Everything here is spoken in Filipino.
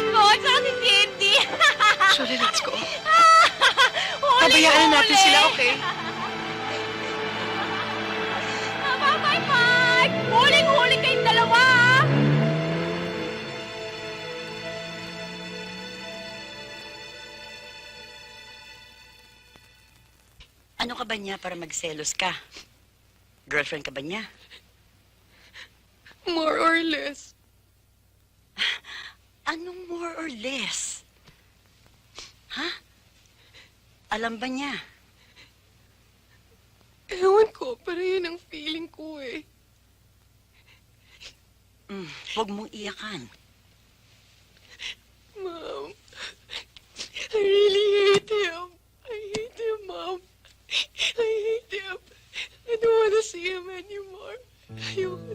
ko, tsaka si Cindy. Shirley, let's go. Pabayaan na natin sila, okay? Bye, Mark! Huling-huli kayong dalawa! Ano ka ba niya para magselos ka? Girlfriend ka ba niya? More or less. Anong more or less? Ha? Alam ba niya? Ewan ko, pero yun ang feeling ko eh. Huwag mong iyakan. Mom, I really hate him. I hate him, Mom. I hate him. I don't want to see him anymore. Ayoko.